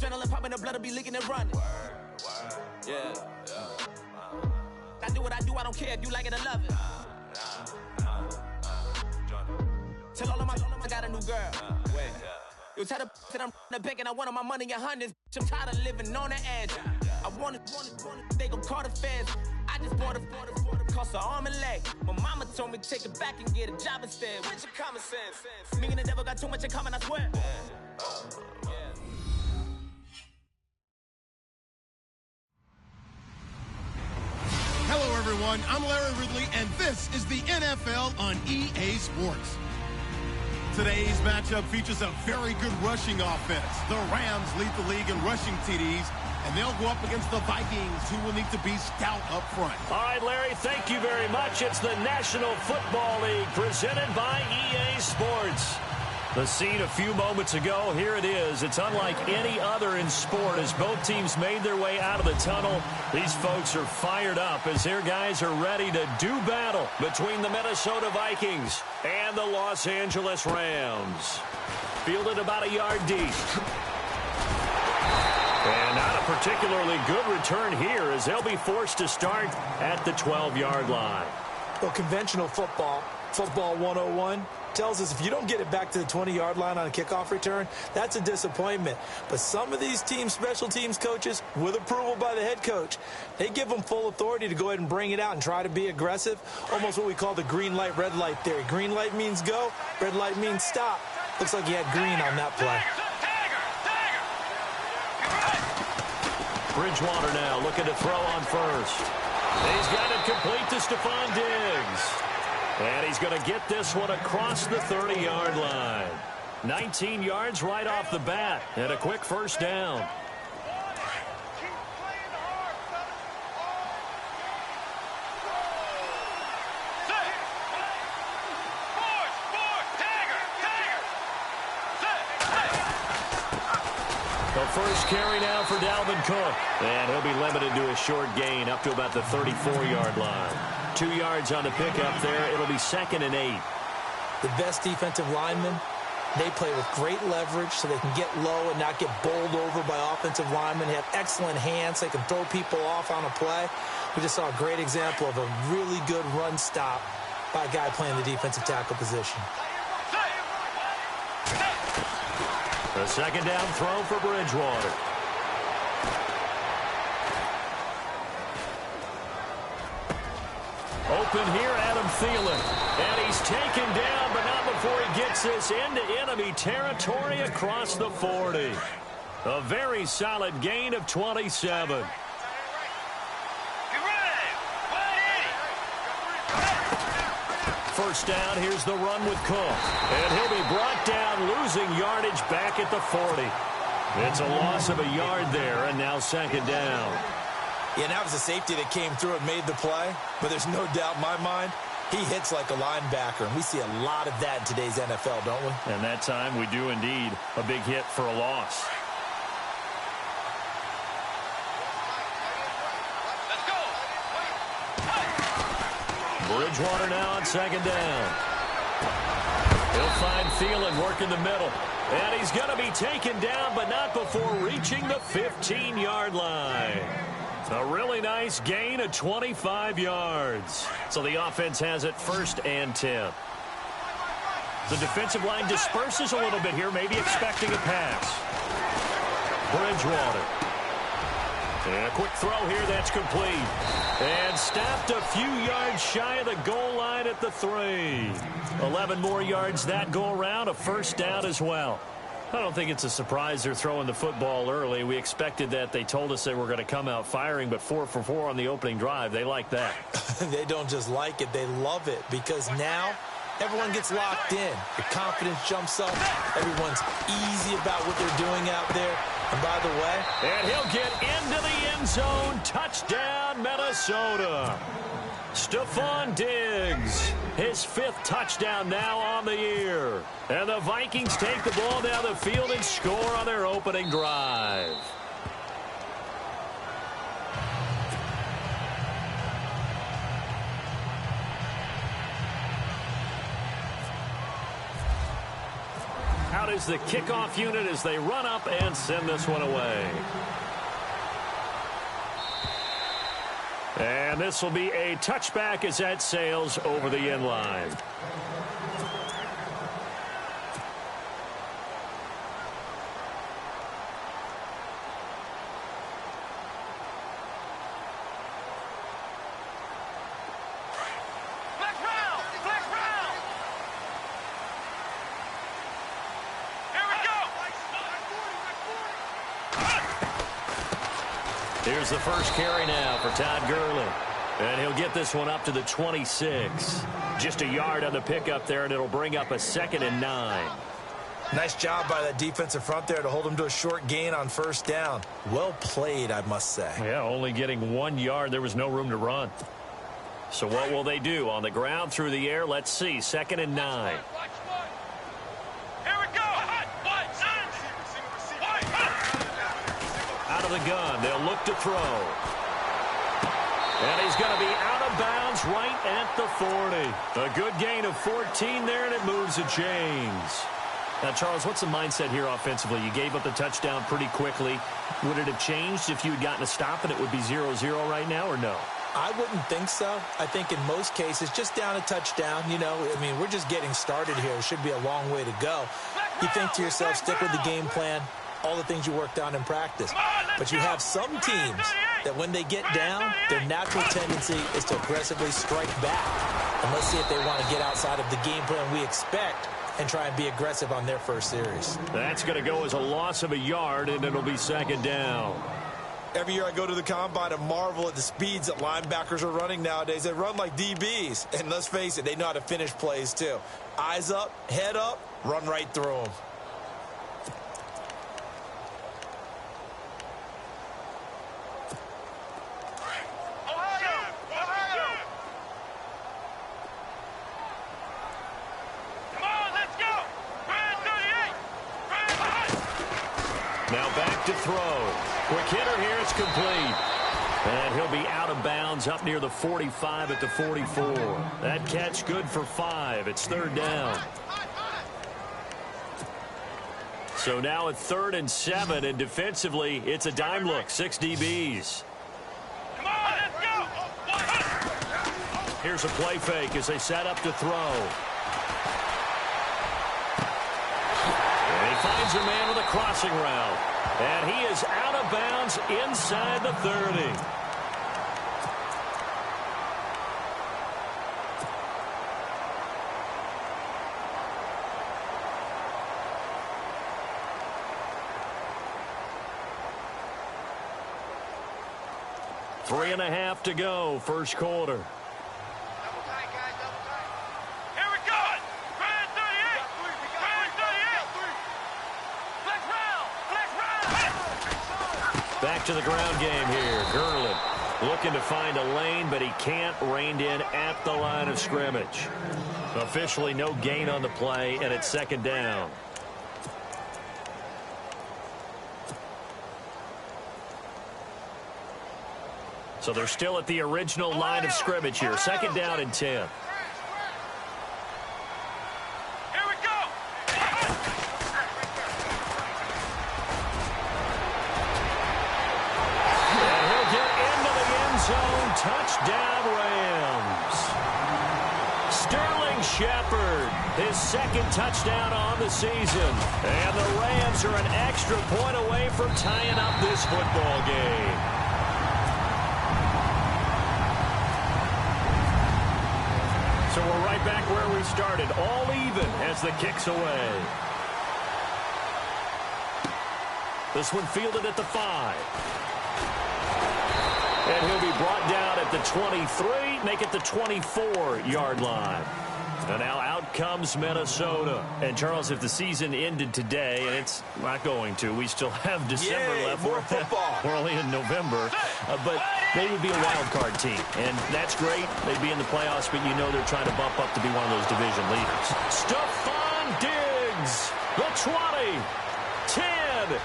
Adrenaline popping, the blood will be leaking and running. Yeah. I do what I do, I don't care if you like it or love it. Tell all of my I got a new girl. You tell the that I'm the bank and I want all my money in hundreds. I'm tired of living on the edge. I want it, they gon' call the feds. I just bought a cost an arm and leg. My mama told me take it back and get a job instead. Where's your common sense? Me and the devil got too much in common, I swear. Hello, everyone. I'm Larry Ridley, and this is the NFL on EA Sports. Today's matchup features a very good rushing offense. The Rams lead the league in rushing TDs, and they'll go up against the Vikings, who will need to be stout up front. All right, Larry, thank you very much. It's the National Football League presented by EA Sports. The scene a few moments ago, here it is. It's unlike any other in sport as both teams made their way out of the tunnel. These folks are fired up as their guys are ready to do battle between the Minnesota Vikings and the Los Angeles Rams. Fielded about a yard deep. And not a particularly good return here as they'll be forced to start at the 12-yard line. Well, conventional football 101, tells us if you don't get it back to the 20-yard line on a kickoff return, that's a disappointment. But some of these teams, special teams coaches, with approval by the head coach, they give them full authority to go ahead and bring it out and try to be aggressive, almost what we call the green light, red light theory. Green light means go, red light means stop. Looks like he had green on that play. Bridgewater now looking to throw on first. He's got it complete to Stephon Diggs. And he's going to get this one across the 30-yard line. 19 yards right off the bat and a quick first down. The first carry now for Dalvin Cook. And he'll be limited to a short gain up to about the 34-yard line. 2 yards on the pickup there. It'll be 2nd and 8. The best defensive linemen, they play with great leverage so they can get low and not get bowled over by offensive linemen. They have excellent hands. They can throw people off on a play. We just saw a great example of a really good run stop by a guy playing the defensive tackle position. The second down throw for Bridgewater. Open here, Adam Thielen. And he's taken down, but not before he gets this into enemy territory across the 40. A very solid gain of 27. First down, here's the run with Cook. And he'll be brought down, losing yardage back at the 40. It's a loss of a yard there, and now second down. Yeah, and that was a safety that came through and made the play. But there's no doubt in my mind, he hits like a linebacker. And we see a lot of that in today's NFL, don't we? And that time we do indeed. A big hit for a loss. Let's go. Bridgewater now on second down. He'll find Thielen working the middle. And he's going to be taken down, but not before reaching the 15-yard line. A really nice gain of 25 yards. So the offense has it 1st and 10. The defensive line disperses a little bit here, maybe expecting a pass. Bridgewater. And a quick throw here, that's complete. And stopped a few yards shy of the goal line at the 3. 11 more yards that go around, a first down as well. I don't think it's a surprise they're throwing the football early. We expected that. They told us they were going to come out firing, but 4 for 4 on the opening drive. They like that. They don't just like it, they love it, because now everyone gets locked in. The confidence jumps up. Everyone's easy about what they're doing out there. And by the way, and he'll get into the end zone. Touchdown, Minnesota. Stephon Diggs, his 5th touchdown now on the year. And the Vikings take the ball down the field and score on their opening drive. Out is the kickoff unit as they run up and send this one away. And this will be a touchback as that sails over the end line. Here's the first carry now for Todd Gurley. And he'll get this one up to the 26. Just a yard on the pickup there, and it'll bring up a 2nd and 9. Nice job by that defensive front there to hold him to a short gain on first down. Well played, I must say. Yeah, only getting 1 yard. There was no room to run. So what will they do? On the ground, through the air, let's see. 2nd and 9. Out of the gun, they'll look to throw. And he's going to be out of bounds right at the 40. A good gain of 14 there, and it moves the chains. Now, Charles, what's the mindset here offensively? You gave up the touchdown pretty quickly. Would it have changed if you had gotten a stop and it would be 0-0 right now, or no? I wouldn't think so. I think in most cases, just down a touchdown, you know, I mean, we're just getting started here. It should be a long way to go. You think to yourself, stick with the game plan, all the things you worked on in practice. But you have some teams that when they get down, their natural tendency is to aggressively strike back. And let's see if they want to get outside of the game plan we expect and try and be aggressive on their first series. That's going to go as a loss of a yard, and it'll be 2nd down. Every year I go to the combine and marvel at the speeds that linebackers are running nowadays. They run like DBs. And let's face it, they know how to finish plays too. Eyes up, head up, run right through them. Now back to throw. Quick hitter here, it's complete. And he'll be out of bounds up near the 45 at the 44. That catch good for 5. It's 3rd down. So now at 3rd and 7, and defensively, it's a dime look. 6 DBs. Come on, let's go. Here's a play fake as they set up to throw. And he finds a man with a crossing route. And he is out of bounds inside the 30. Three and a half to go, first quarter. Back to the ground game here. Gurley looking to find a lane, but he can't. Reined in at the line of scrimmage. Officially no gain on the play, and it's 2nd down. So they're still at the original line of scrimmage here. 2nd down and 10. Touchdown, Rams. Sterling Shepard, his 2nd touchdown on the season. And the Rams are an extra point away from tying up this football game. So we're right back where we started, all even as the kick's away. This one fielded at the 5. And he'll be brought down at the 23, make it the 24-yard line. And now out comes Minnesota. And, Charles, if the season ended today, and it's not going to, we still have December left. More football. We're only in November. But they would be a wild card team. And that's great. They'd be in the playoffs, but you know they're trying to bump up to be one of those division leaders. Stephon Diggs, the 20, 10,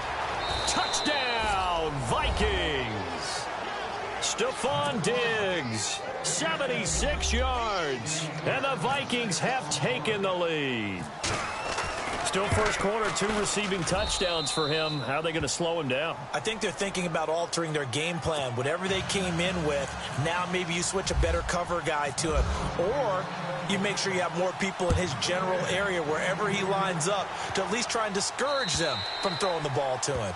touchdown, Vikings. Stephon Diggs, 76 yards, and the Vikings have taken the lead. Still first quarter, 2 receiving touchdowns for him. How are they going to slow him down? I think they're thinking about altering their game plan. Whatever they came in with, now maybe you switch a better cover guy to him. Or you make sure you have more people in his general area wherever he lines up to at least try and discourage them from throwing the ball to him.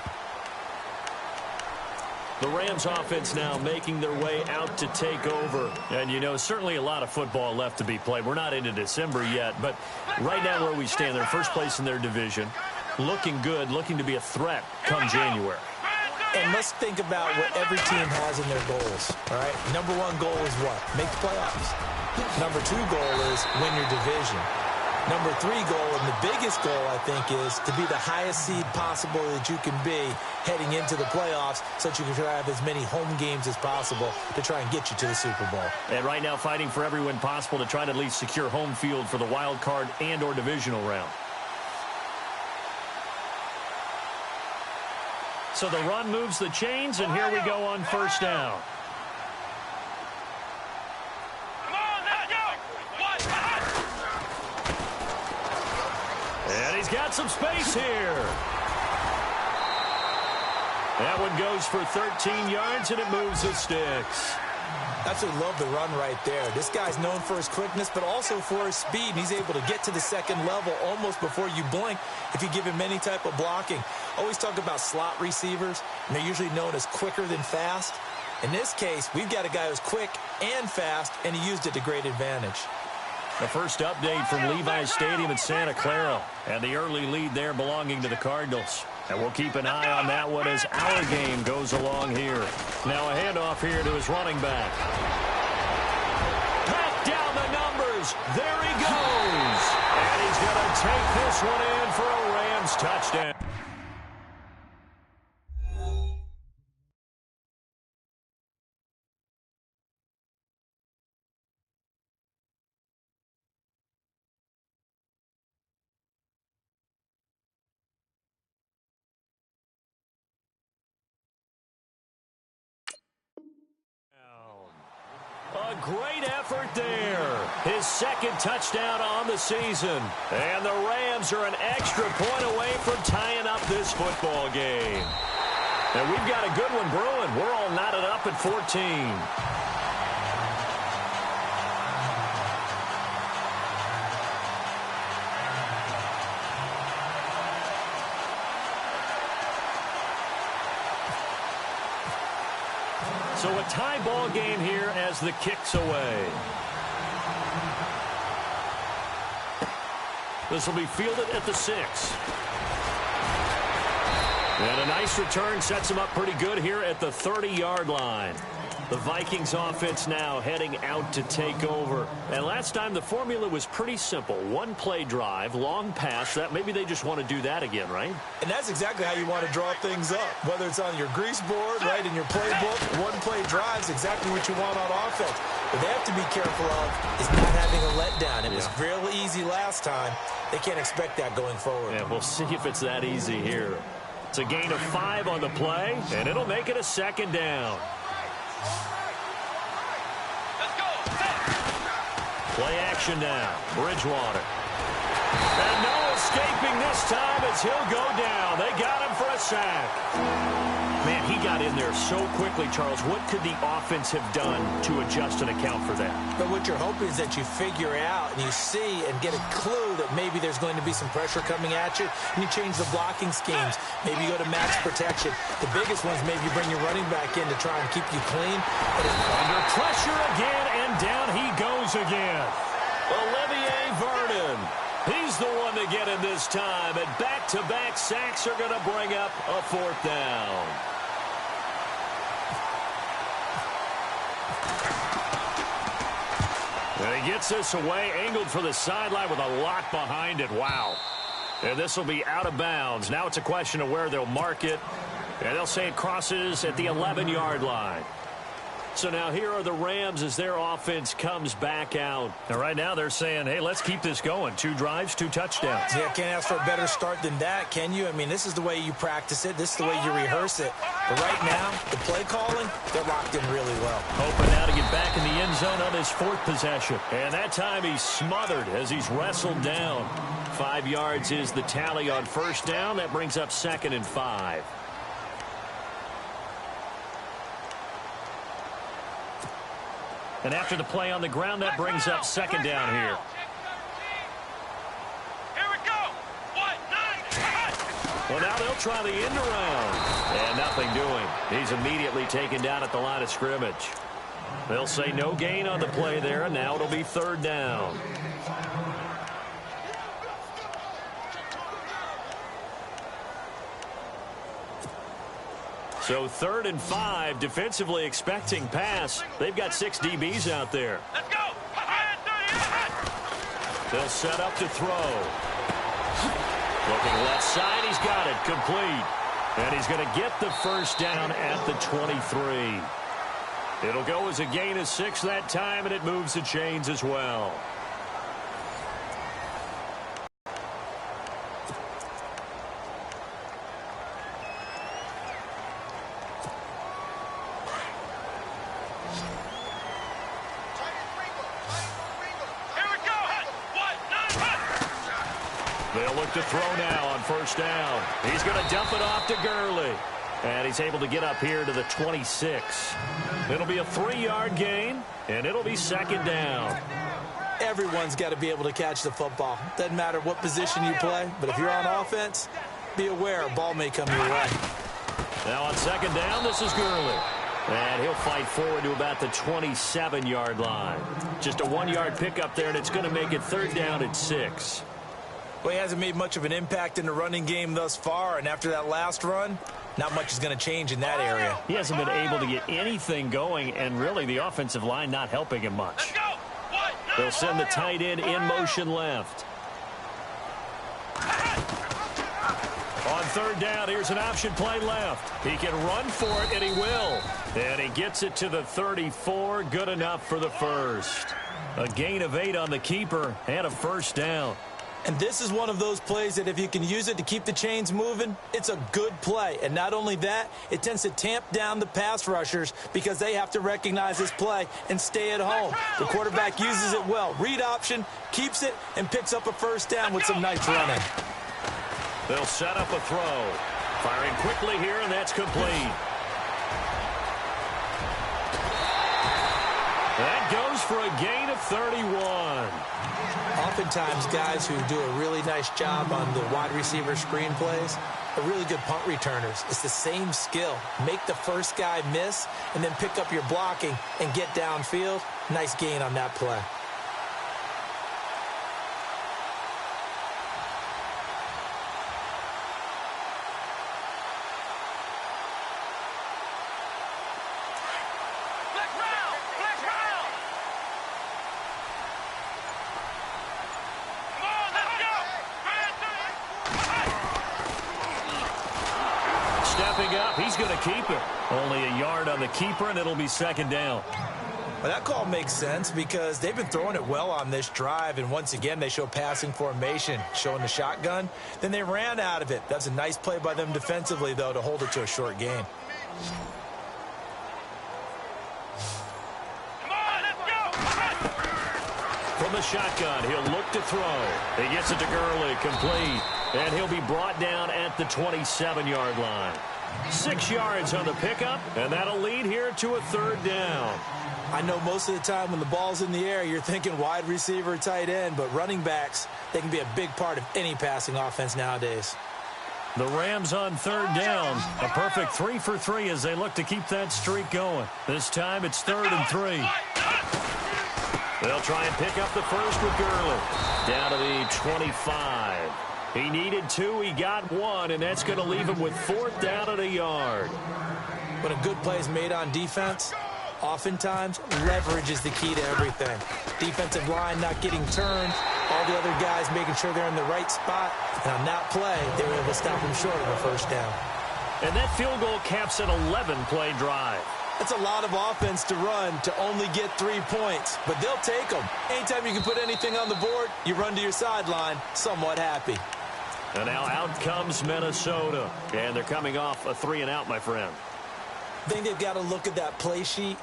The Rams offense now making their way out to take over. And, you know, certainly a lot of football left to be played. We're not into December yet, but right now where we stand, they're first place in their division. Looking good, looking to be a threat come January. And let's think about what every team has in their goals, all right? Number 1 goal is what? Make the playoffs. Number 2 goal is win your division. Number 3 goal, and the biggest goal, I think, is to be the highest seed possible that you can be heading into the playoffs so that you can try to have as many home games as possible to try and get you to the Super Bowl. And right now fighting for every win possible to try to at least secure home field for the wild card and or divisional round. So the run moves the chains, and here we go on first down. And he's got some space here. That one goes for 13 yards, and it moves the sticks. Absolutely love the run right there. This guy's known for his quickness, but also for his speed. He's able to get to the second level almost before you blink if you give him any type of blocking. Always talk about slot receivers, and they're usually known as quicker than fast. In this case, we've got a guy who's quick and fast, and he used it to great advantage. The first update from Levi's Stadium in Santa Clara, and the early lead there belonging to the Cardinals. And we'll keep an eye on that one as our game goes along here. Now a handoff here to his running back. Pack down the numbers. There he goes. And he's going to take this one in for a Rams touchdown. A great effort there. His second touchdown on the season. And the Rams are an extra point away from tying up this football game. And we've got a good one brewing. We're all knotted up at 14. So a tie ball game here as the kick's away. This will be fielded at the 6. And a nice return sets him up pretty good here at the 30-yard line. The Vikings offense now heading out to take over. And last time the formula was pretty simple. One play drive, long pass. That maybe they just want to do that again, right? And that's exactly how you want to draw things up. Whether it's on your grease board, right, in your playbook, one play drive is exactly what you want on offense. What they have to be careful of is not having a letdown. It was real easy last time. They can't expect that going forward. Yeah, we'll see if it's that easy here. It's a gain of 5 on the play, and it'll make it a second down. Play action now. Bridgewater. And no escaping this time as he'll go down. They got him for a sack. Man, he got in there so quickly, Charles. What could the offense have done to adjust and account for that? But what you're hoping is that you figure out and you see and get a clue that maybe there's going to be some pressure coming at you, and you change the blocking schemes. Maybe you go to max protection. The biggest ones, maybe you bring your running back in to try and keep you clean. But under pressure again, and down he goes again. Olivier Vernon. He's the one to get him this time, and back-to-back sacks are going to bring up a 4th down. And he gets this away, angled for the sideline with a lot behind it. Wow. And this will be out of bounds. Now it's a question of where they'll mark it, and they'll say it crosses at the 11-yard line. So now here are the Rams as their offense comes back out. And right now they're saying, hey, let's keep this going. 2 drives, 2 touchdowns. Yeah, can't ask for a better start than that, can you? I mean, this is the way you practice it. This is the way you rehearse it. But right now, the play calling, they're locked in really well. Hoping now to get back in the end zone on his 4th possession. And that time he's smothered as he's wrestled down. 5 yards is the tally on first down. That brings up 2nd and 5. And after the play on the ground, that brings up 2nd down here. Here we go. Well, now they'll try the end around. And nothing doing. He's immediately taken down at the line of scrimmage. They'll say no gain on the play there, and now it'll be 3rd down. So 3rd and 5, defensively expecting pass. They've got 6 DBs out there. Let's go. They'll set up to throw. Looking left side, he's got it, complete. And he's going to get the first down at the 23. It'll go as a gain of 6 that time, and it moves the chains as well. They'll look to throw now on first down. He's going to dump it off to Gurley. And he's able to get up here to the 26. It'll be a 3-yard gain, and it'll be 2nd down. Everyone's got to be able to catch the football. Doesn't matter what position you play, but if you're on offense, be aware a ball may come your way. Now on 2nd down, this is Gurley. And he'll fight forward to about the 27-yard line. Just a 1-yard pickup there, and it's going to make it 3rd down at 6. Well, he hasn't made much of an impact in the running game thus far, and after that last run, not much is going to change in that area. He hasn't been able to get anything going, and really the offensive line not helping him much. They'll send the tight end in motion left. On 3rd down, here's an option play left. He can run for it, and he will. And he gets it to the 34. Good enough for the first. A gain of 8 on the keeper and a first down. And this is one of those plays that if you can use it to keep the chains moving, it's a good play. And not only that, it tends to tamp down the pass rushers because they have to recognize this play and stay at home. The quarterback uses it well. Read option, keeps it, and picks up a first down with some nice running. They'll set up a throw. Firing quickly here, and that's complete. That goes for a gain of 31. Oftentimes, guys who do a really nice job on the wide receiver screen plays are really good punt returners. It's the same skill. Make the first guy miss and then pick up your blocking and get downfield. Nice gain on that play. Stepping up, he's going to keep it. Only a yard on the keeper, and it'll be 2nd down. Well, that call makes sense because they've been throwing it well on this drive, and once again, they show passing formation, showing the shotgun. Then they ran out of it. That's a nice play by them defensively, though, to hold it to a short gain. From the shotgun, he'll look to throw. He gets it to Gurley, complete. And he'll be brought down at the 27-yard line. 6 yards on the pickup, and that'll lead here to a 3rd down. I know most of the time when the ball's in the air, you're thinking wide receiver, tight end, but running backs, they can be a big part of any passing offense nowadays. The Rams on 3rd down. A perfect 3 for 3 as they look to keep that streak going. This time it's 3rd and 3. They'll try and pick up the first with Gurley. Down to the 25. He needed 2, he got 1, and that's going to leave him with 4th down at a yard. When a good play is made on defense, oftentimes leverage is the key to everything. Defensive line not getting turned, all the other guys making sure they're in the right spot, and on that play, they were able to stop him short of a first down. And that field goal caps an 11-play drive. That's a lot of offense to run to only get 3 points, but they'll take them. Anytime you can put anything on the board, you run to your sideline somewhat happy. And now out comes Minnesota. And they're coming off a 3-and-out, my friend. I think they've got to look at that play sheet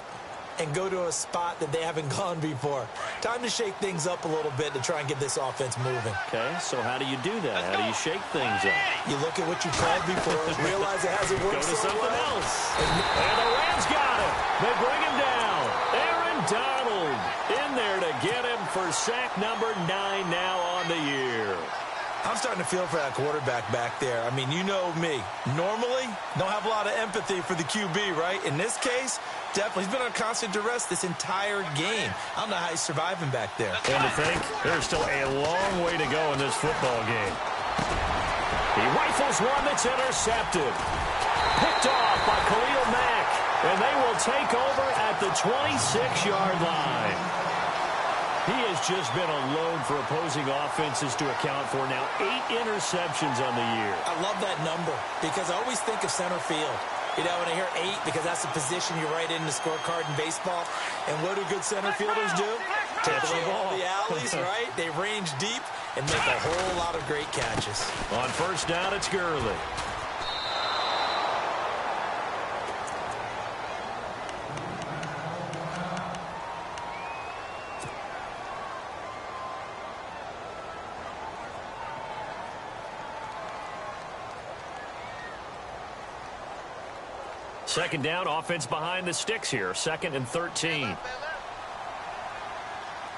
and go to a spot that they haven't gone before. Time to shake things up a little bit to try and get this offense moving. Okay, so how do you do that? How do you shake things up? You look at what you called before and realize it hasn't worked Go to something else. And the Rams got him. They bring him down. Aaron Donald in there to get him for sack number 9 now on the year. I'm starting to feel for that quarterback back there. I mean, you know me. Normally, don't have a lot of empathy for the QB, right? In this case, definitely. He's been on constant duress this entire game. I don't know how he's surviving back there. And to think, there's still a long way to go in this football game. He rifles one that's intercepted. Picked off by Khalil Mack. And they will take over at the 26-yard line. He has just been a load for opposing offenses to account for now. 8 interceptions on the year. I love that number because I always think of center field. You know, when I hear 8, because that's the position you write in the scorecard in baseball. And what do good center fielders do? Take the ball the alleys, right? They range deep and make a whole lot of great catches. On first down, it's Gurley. Second down, offense behind the sticks here. 2nd and 13.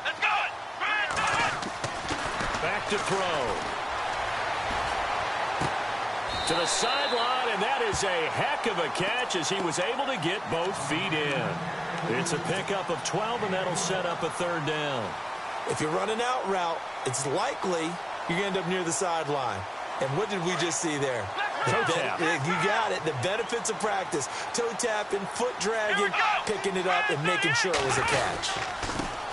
Let's go! Back to throw. To the sideline, and that is a heck of a catch as he was able to get both feet in. It's a pickup of 12, and that'll set up a 3rd down. If you're running out route, it's likely you're going to end up near the sideline. And what did we just see there? Toe tap. You got it. The benefits of practice. Toe tapping, foot dragging, picking it up, and making sure it was a catch.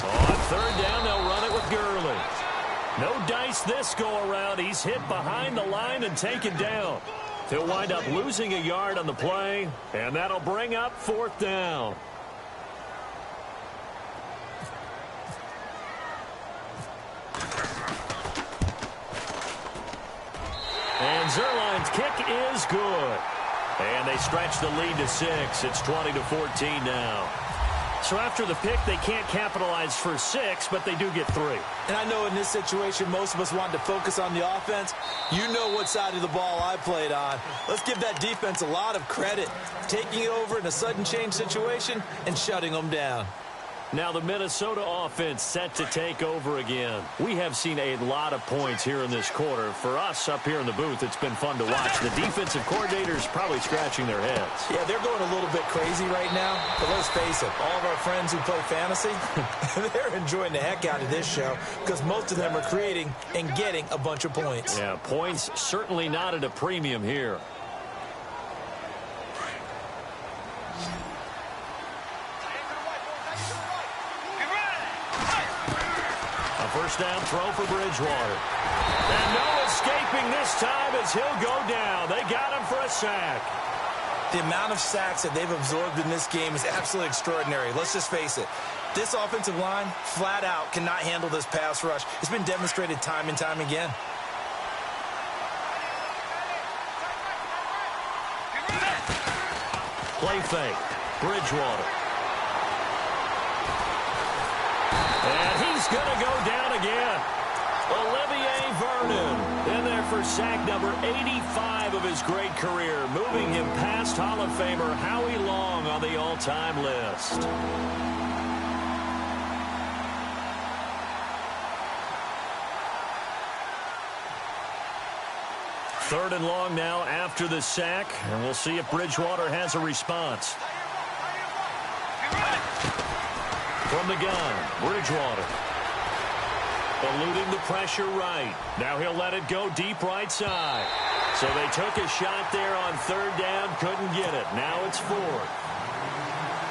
On 3rd down, they'll run it with Gurley. No dice this go-around. He's hit behind the line and taken down. He'll wind up losing a yard on the play, and that'll bring up 4th down. And Zerline's kick is good. And they stretch the lead to 6. It's 20-14 now. So after the pick, they can't capitalize for 6, but they do get 3. And I know in this situation, most of us wanted to focus on the offense. You know what side of the ball I played on. Let's give that defense a lot of credit. Taking it over in a sudden change situation and shutting them down. Now the Minnesota offense set to take over again. We have seen a lot of points here in this quarter. For us up here in the booth, it's been fun to watch. The defensive coordinators probably scratching their heads. Yeah, they're going a little bit crazy right now. But let's face it, all of our friends who play fantasy, they're enjoying the heck out of this show because most of them are creating and getting a bunch of points. Yeah, points certainly not at a premium here. First down throw for Bridgewater. And no escaping this time as he'll go down. They got him for a sack. The amount of sacks that they've absorbed in this game is absolutely extraordinary. Let's just face it. This offensive line, flat out, cannot handle this pass rush. It's been demonstrated time and time again. Play fake. Bridgewater. And he's going to go down again. Olivier Vernon in there for sack number 85 of his great career, moving him past Hall of Famer Howie Long on the all-time list. Third and long now after the sack, and we'll see if Bridgewater has a response. From the gun, Bridgewater. Eluding the pressure right. Now he'll let it go deep right side. So they took a shot there on 3rd down, couldn't get it. Now it's 4th.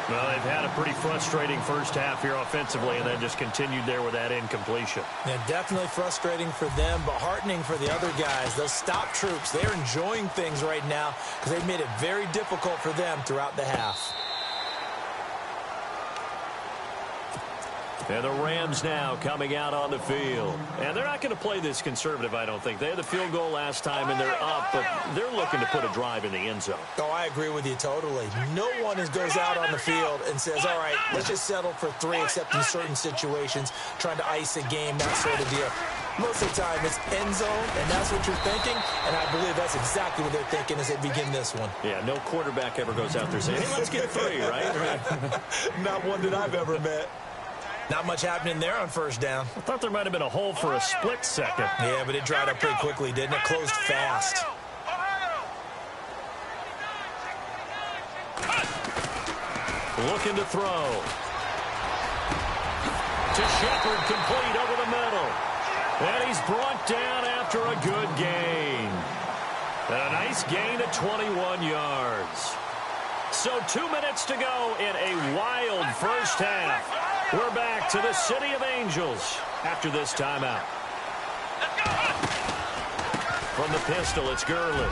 Well, they've had a pretty frustrating first half here offensively, and then just continued there with that incompletion. Yeah, definitely frustrating for them, but heartening for the other guys. Those stop troops, they're enjoying things right now because they've made it very difficult for them throughout the half. And the Rams now coming out on the field. And they're not going to play this conservative, I don't think. They had the field goal last time, and they're up, but they're looking to put a drive in the end zone. Oh, I agree with you totally. No one goes out on the field and says, all right, let's just settle for 3, except in certain situations, trying to ice a game, that sort of deal. Most of the time, it's end zone, and that's what you're thinking, and I believe that's exactly what they're thinking as they begin this one. Yeah, no quarterback ever goes out there saying, hey, let's get 3, right? Not one that I've ever met. Not much happening there on first down. I thought there might have been a hole for a split second. Yeah, but it dried up pretty quickly, didn't it? Closed fast. Looking to throw. To Shepard, complete over the middle. And he's brought down after a good gain. And a nice gain of 21 yards. So 2 minutes to go in a wild first half. We're back to the City of Angels after this timeout. From the pistol, it's Gurley.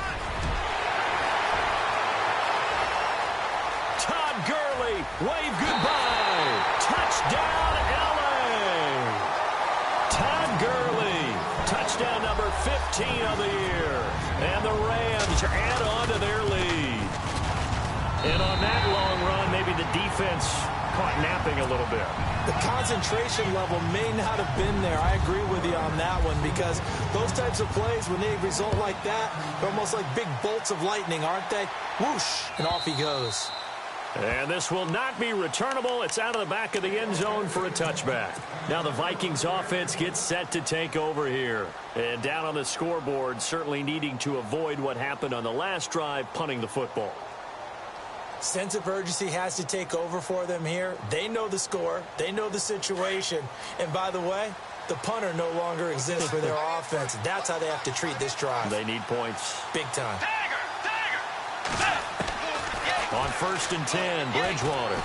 Todd Gurley, wave goodbye. Touchdown, L.A. Todd Gurley, touchdown number 15 of the year. And the Rams add on to their lead. And on that long run, maybe the defense caught napping a little bit. The concentration level may not have been there. I agree with you on that one, because those types of plays, when they result like that, they're almost like big bolts of lightning, aren't they? Whoosh, and off he goes. And this will not be returnable. It's out of the back of the end zone for a touchback. Now the Vikings offense gets set to take over here. And down on the scoreboard, certainly needing to avoid what happened on the last drive, punting the football. Sense of urgency has to take over for them here. They know the score. They know the situation. And by the way, the punter no longer exists for their offense. That's how they have to treat this drive. They need points. Big time. On 1st and 10, Bridgewater.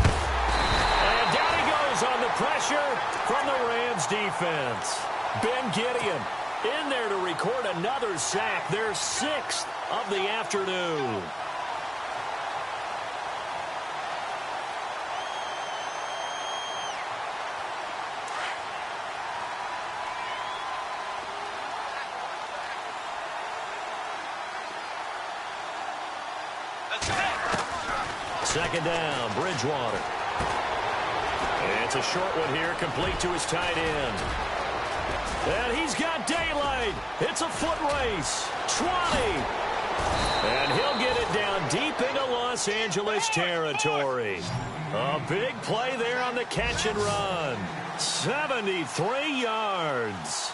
And down he goes on the pressure from the Rams defense. Ben Gideon in there to record another sack. Their 6th of the afternoon. Second down, Bridgewater. And it's a short one here, complete to his tight end. And he's got daylight. It's a foot race. 20. And he'll get it down deep into Los Angeles territory. A big play there on the catch and run. 73 yards.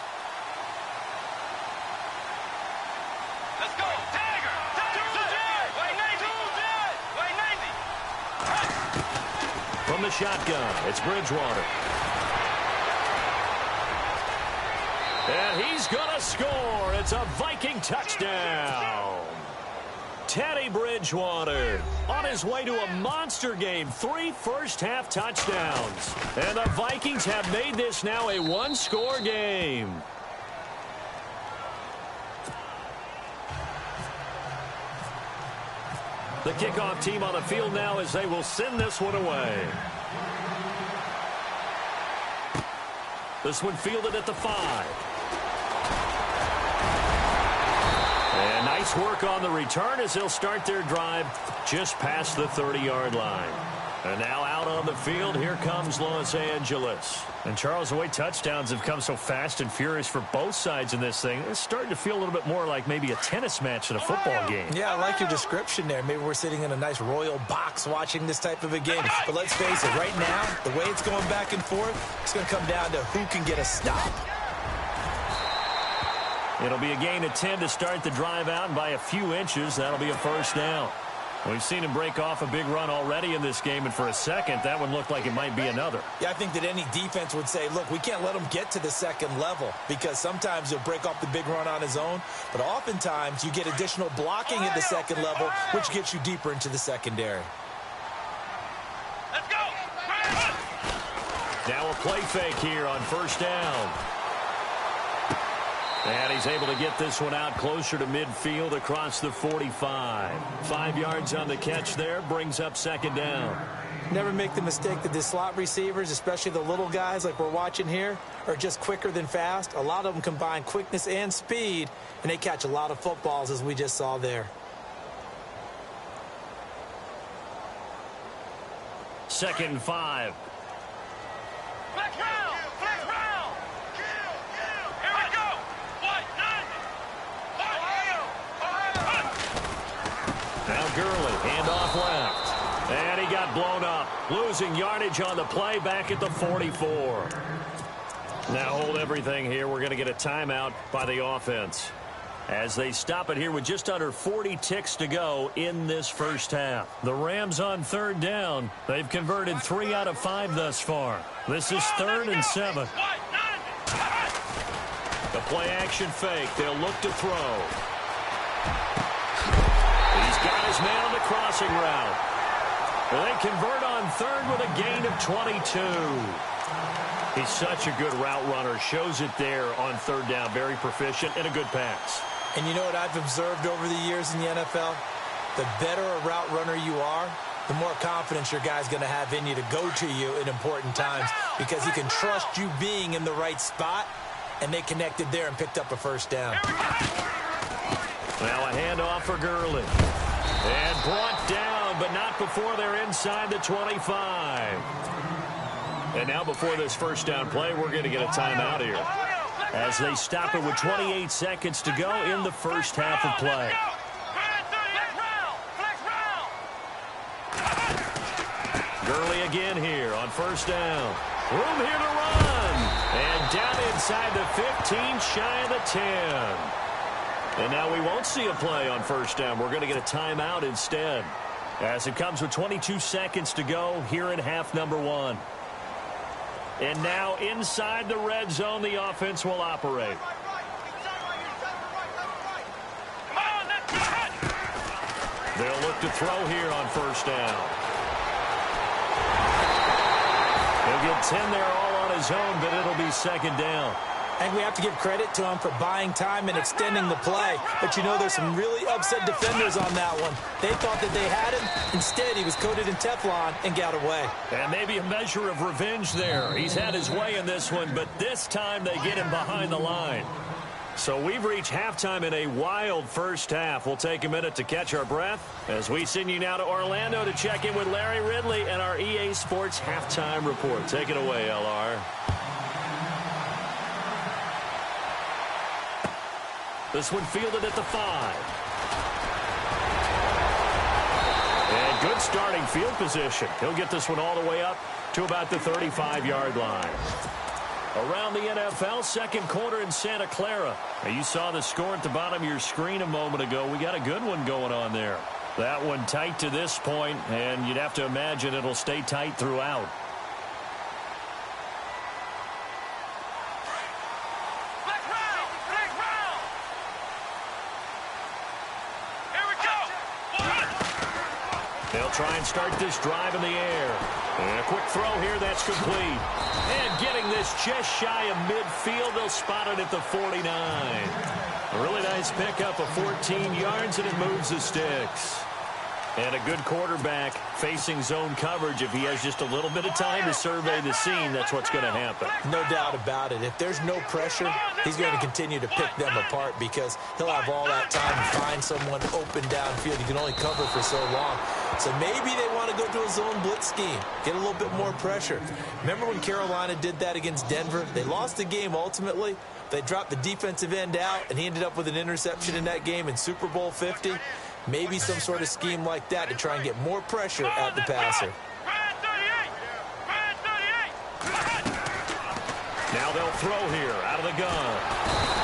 From the shotgun, it's Bridgewater. And he's going to score. It's a Viking touchdown. Teddy Bridgewater on his way to a monster game. 3 first-half touchdowns. And the Vikings have made this now a one-score game. The kickoff team on the field now as they will send this one away. This one fielded at the 5. And nice work on the return as they'll start their drive just past the 30-yard line. And now out on the field, here comes Los Angeles. And Charles, the way touchdowns have come so fast and furious for both sides in this thing, it's starting to feel a little bit more like maybe a tennis match in a football game. Yeah, I like your description there. Maybe we're sitting in a nice royal box watching this type of a game. But let's face it, right now, the way it's going back and forth, it's going to come down to who can get a stop. It'll be a gain of 10 to start the drive out, and by a few inches, that'll be a first down. We've seen him break off a big run already in this game, and for a second, that one looked like it might be another. Yeah, I think that any defense would say, look, we can't let him get to the second level, because sometimes he'll break off the big run on his own, but oftentimes you get additional blocking at the second level, which gets you deeper into the secondary. Let's go! Now a play fake here on first down. And he's able to get this one out closer to midfield across the 45. 5 yards on the catch there, brings up second down. Never make the mistake that the slot receivers, especially the little guys like we're watching here, are just quicker than fast. A lot of them combine quickness and speed, and they catch a lot of footballs, as we just saw there. Second and 5. Now Gurley, handoff left. And he got blown up. Losing yardage on the play back at the 44. Now hold everything here. We're going to get a timeout by the offense, as they stop it here with just under 40 ticks to go in this first half. The Rams on third down. They've converted 3 out of 5 thus far. This is 3rd and 7. The play action fake. They'll look to throw. He's got his man on the crossing route. Well, they convert on 3rd with a gain of 22. He's such a good route runner. Shows it there on 3rd down. Very proficient and a good pass. And you know what I've observed over the years in the NFL? The better a route runner you are, the more confidence your guy's going to have in you to go to you in important times, because he can trust you being in the right spot, and they connected there and picked up a first down. Now a handoff for Gurley. And brought down, but not before they're inside the 25. And now before this first down play, we're going to get a timeout here, as they stop it with 28 seconds to go in the first half of play. Gurley again here on first down. Room here to run. And down inside the 15, shy of the 10. And now we won't see a play on first down. We're going to get a timeout instead, as it comes with 22 seconds to go here in half number 1. And now inside the red zone, the offense will operate. They'll look to throw here on first down. He'll get 10 there all on his own, but it'll be second down. I think we have to give credit to him for buying time and extending the play. But, you know, there's some really upset defenders on that one. They thought that they had him. Instead, he was coated in Teflon and got away. And maybe a measure of revenge there. He's had his way in this one, but this time they get him behind the line. So we've reached halftime in a wild first half. We'll take a minute to catch our breath as we send you now to Orlando to check in with Larry Ridley and our EA Sports Halftime Report. Take it away, LR. This one fielded at the 5. And good starting field position. He'll get this one all the way up to about the 35-yard line. Around the NFL, second quarter in Santa Clara. Now, you saw the score at the bottom of your screen a moment ago. We got a good one going on there. That one tight to this point, and you'd have to imagine it'll stay tight throughout. They'll try and start this drive in the air. And a quick throw here, that's complete. And getting this just shy of midfield, they'll spot it at the 49. A really nice pickup of 14 yards, and it moves the sticks. And a good quarterback facing zone coverage. If he has just a little bit of time to survey the scene, that's what's going to happen. No doubt about it. If there's no pressure, he's going to continue to pick them apart, because he'll have all that time to find someone open downfield. You can only cover for so long. So maybe they want to go to a zone blitz scheme, get a little bit more pressure. Remember when Carolina did that against Denver? They lost the game ultimately. They dropped the defensive end out, and he ended up with an interception in that game in Super Bowl 50. Maybe some sort of scheme like that to try and get more pressure at the passer. Now they'll throw here out of the gun.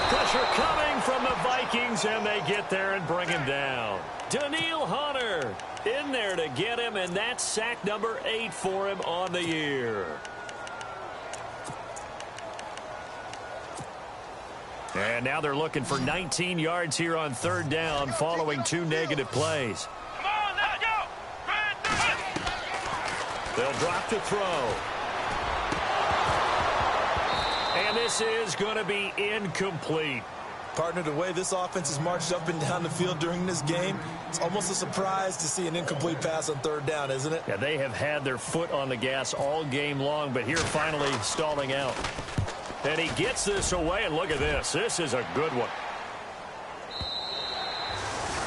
Pressure coming from the Vikings, and they get there and bring him down. Danielle Hunter in there to get him, and that's sack number 8 for him on the year. And now they're looking for 19 yards here on third down following 2 negative plays. Come on, let's go. They'll drop to throw. And this is going to be incomplete. Partner, the way this offense has marched up and down the field during this game, it's almost a surprise to see an incomplete pass on third down, isn't it? Yeah, they have had their foot on the gas all game long, but here finally stalling out. And he gets this away, and look at this. This is a good one.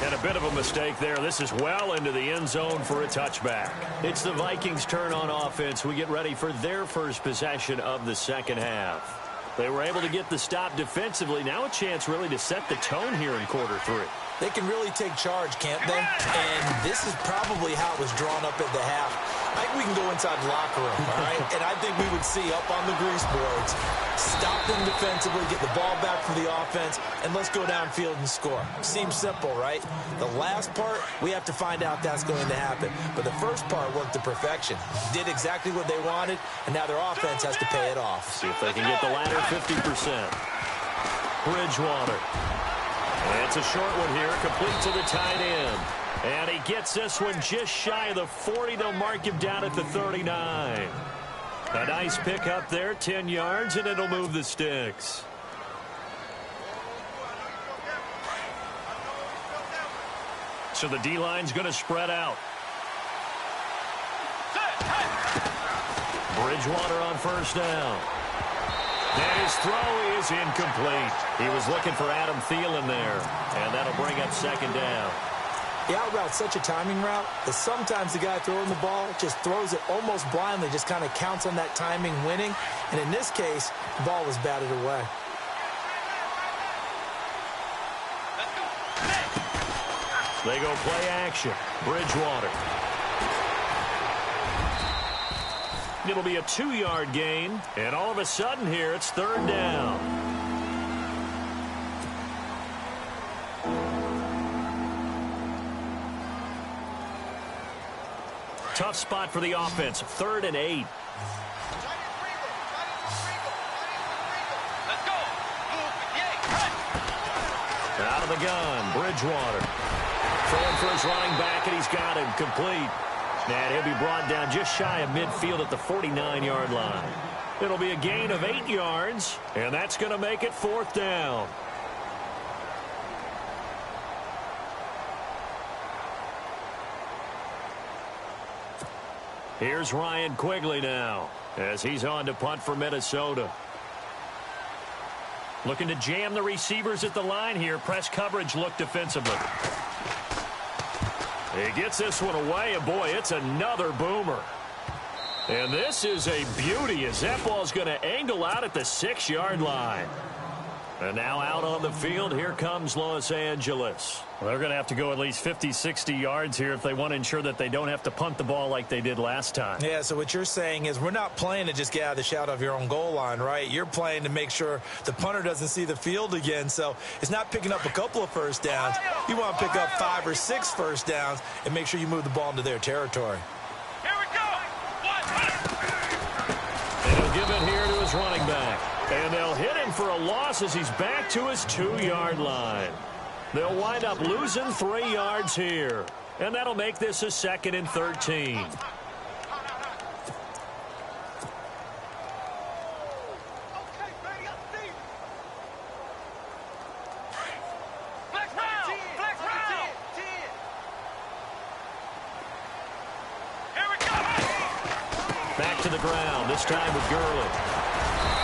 And a bit of a mistake there. This is well into the end zone for a touchback. It's the Vikings' turn on offense. We get ready for their first possession of the second half. They were able to get the stop defensively. Now a chance really to set the tone here in quarter three. They can really take charge, can't they? And this is probably how it was drawn up at the half. I think we can go inside the locker room, all right? And I think we would see up on the grease boards, stop them defensively, get the ball back from the offense, and let's go downfield and score. Seems simple, right? The last part, we have to find out that's going to happen. But the first part worked to perfection. Did exactly what they wanted, and now their offense has to pay it off. See if they can get the latter 50%. Bridgewater. It's a short one here, complete to the tight end. And he gets this one just shy of the 40. They'll mark him down at the 39. A nice pick up there, 10 yards, and it'll move the sticks. So the D-line's going to spread out. Bridgewater on first down. And his throw is incomplete. He was looking for Adam Thielen there, and that'll bring up second down. The out route's such a timing route that sometimes the guy throwing the ball just throws it almost blindly, just kind of counts on that timing winning. And in this case, the ball was batted away. They go play action. Bridgewater. It'll be a 2-yard gain, and all of a sudden here it's third down. Tough spot for the offense, 3rd and 8. Let's go. Out of the gun, Bridgewater. Throwing for his running back, and he's got him complete. And he'll be brought down just shy of midfield at the 49-yard line. It'll be a gain of 8 yards, and that's going to make it 4th down. Here's Ryan Quigley now as he's on to punt for Minnesota. Looking to jam the receivers at the line here. Press coverage look defensively. He gets this one away, and boy, it's another boomer. And this is a beauty as that ball's going to angle out at the 6-yard line. And now out on the field, here comes Los Angeles. Well, they're going to have to go at least 50, 60 yards here if they want to ensure that they don't have to punt the ball like they did last time. Yeah, so what you're saying is we're not playing to just get out of the shadow of your own goal line, right? You're playing to make sure the punter doesn't see the field again. So it's not picking up a couple of first downs. You want to pick up 5 or 6 first downs and make sure you move the ball into their territory. Here we go. And he'll give it here to his running back. And they'll hit him for a loss as he's back to his 2-yard line. They'll wind up losing 3 yards here. And that'll make this a 2nd and 13. Back to the ground, this time with Gurley.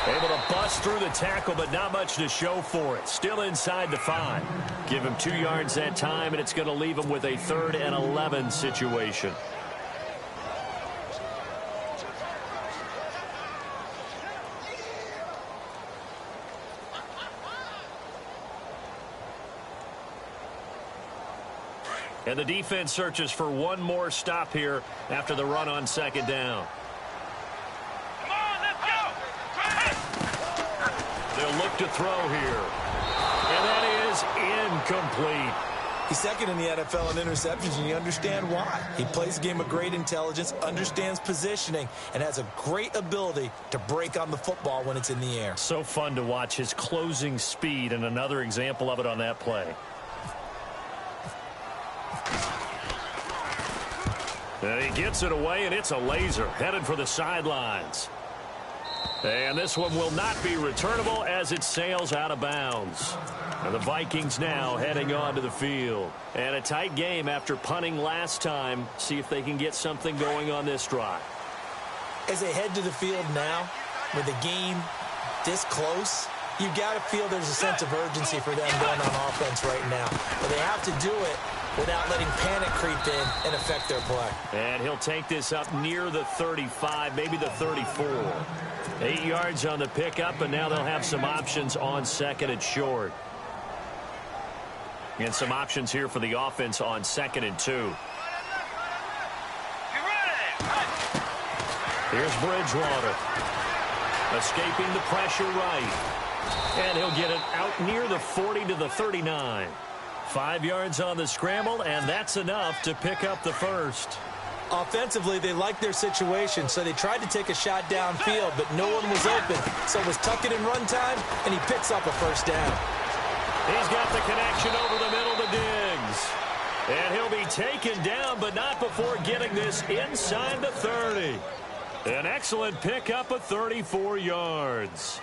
Able to bust through the tackle, but not much to show for it. Still inside the 5. Give him 2 yards that time, and it's going to leave him with a 3rd and 11 situation. And the defense searches for one more stop here after the run on 2nd down. They'll look to throw here. And that is incomplete. He's 2nd in the NFL in interceptions, and you understand why. He plays a game of great intelligence, understands positioning, and has a great ability to break on the football when it's in the air. So fun to watch his closing speed, and another example of it on that play. And he gets it away, and it's a laser headed for the sidelines. And this one will not be returnable as it sails out of bounds. And the Vikings now heading onto the field. And a tight game after punting last time. See if they can get something going on this drive. As they head to the field now, with the game this close, you've got to feel there's a sense of urgency for them going on offense right now. But they have to do it without letting panic creep in and affect their play. And he'll take this up near the 35, maybe the 34. 8 yards on the pickup, and now they'll have some options on second and short. And some options here for the offense on 2nd and 2. Here's Bridgewater. Escaping the pressure right. And he'll get it out near the 40 to the 39. 5 yards on the scramble, and that's enough to pick up the first. Offensively, they liked their situation, so they tried to take a shot downfield, but no one was open. So it was tuck it in run time, and he picks up a first down. He's got the connection over the middle to Diggs. And he'll be taken down, but not before getting this inside the 30. An excellent pickup of 34 yards.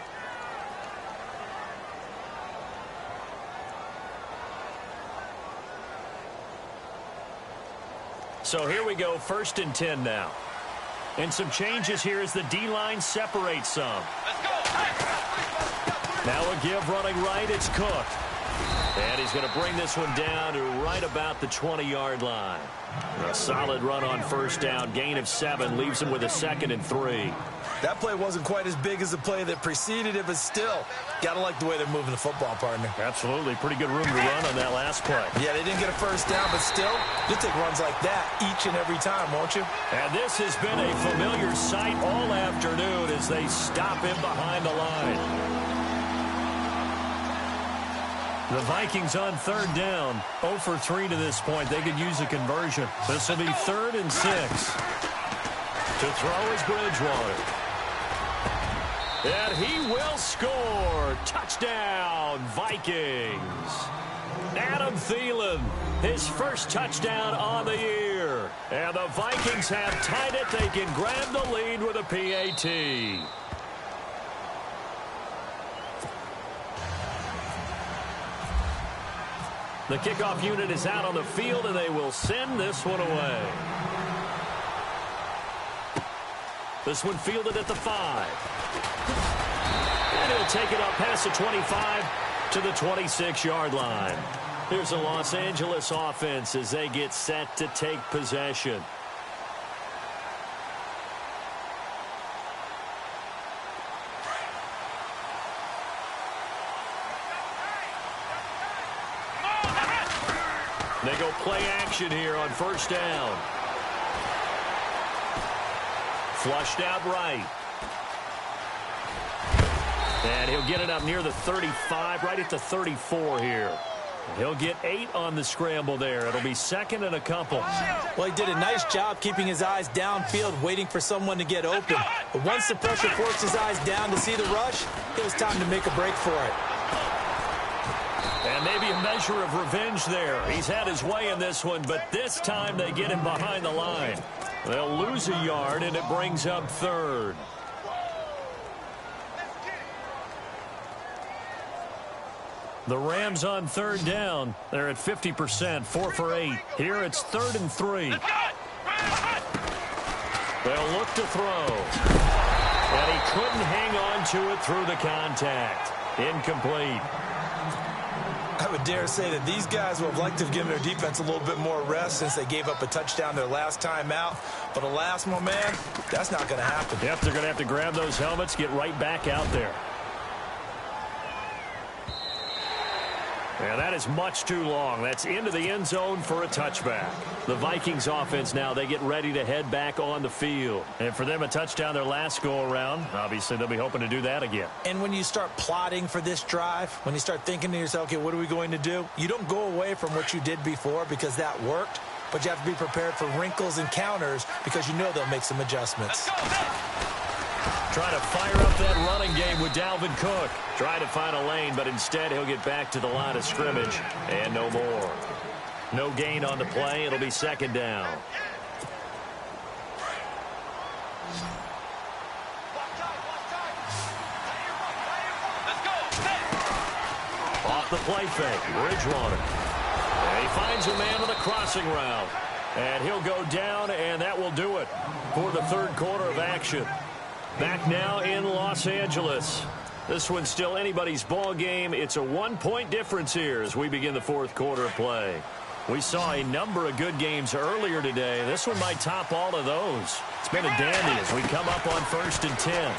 So here we go, 1st and 10 now. And some changes here as the D-line separates some. Now a give running right, it's Cook. And he's going to bring this one down to right about the 20-yard line. A solid run on first down, gain of 7, leaves him with a 2nd and 3. That play wasn't quite as big as the play that preceded it, but still, got to like the way they're moving the football, partner. Absolutely. Pretty good room to run on that last play. Yeah, they didn't get a first down, but still, you'll take runs like that each and every time, won't you? And this has been a familiar sight all afternoon as they stop him behind the line. The Vikings on 3rd down, 0 for 3 to this point. They could use a conversion. This will be 3rd and 6. To throw is Bridgewater. And he will score. Touchdown, Vikings. Adam Thielen, his first touchdown on the year. And the Vikings have tied it. They can grab the lead with a PAT. The kickoff unit is out on the field, and they will send this one away. This one fielded at the 5. And he'll take it up past the 25 to the 26-yard line. Here's the Los Angeles offense as they get set to take possession. They go play action here on first down. Flushed out right. And he'll get it up near the 35, right at the 34 here. He'll get 8 on the scramble there. It'll be 2nd and a couple. Well, he did a nice job keeping his eyes downfield, waiting for someone to get open. But once the pressure forced his eyes down to see the rush, it was time to make a break for it. And maybe a measure of revenge there. He's had his way in this one, but this time they get him behind the line. They'll lose a yard, and it brings up 3rd. The Rams on 3rd down. They're at 50%, 4 for 8. Here it's 3rd and 3. They'll look to throw. And he couldn't hang on to it through the contact. Incomplete. I would dare say that these guys would have liked to have given their defense a little bit more rest since they gave up a touchdown their last time out. But alas, my man, that's not going to happen. Yep, they're going to have to grab those helmets, get right back out there. And that is much too long. That's into the end zone for a touchback. The Vikings offense now, they get ready to head back on the field. And for them, a touchdown their last go-around. Obviously, they'll be hoping to do that again. And when you start plotting for this drive, when you start thinking to yourself, okay, what are we going to do? You don't go away from what you did before because that worked, but you have to be prepared for wrinkles and counters because you know they'll make some adjustments. Trying to fire up that running game with Dalvin Cook. Trying to find a lane, but instead he'll get back to the line of scrimmage. And no more. No gain on the play. It'll be 2nd down. The play fake. Bridgewater. And he finds a man with a crossing route. And he'll go down, and that will do it for the third quarter of action. Back now in Los Angeles. This one's still anybody's ball game. It's a 1-point difference here as we begin the fourth quarter of play. We saw a number of good games earlier today. This one might top all of those. It's been a dandy as we come up on 1st and 10.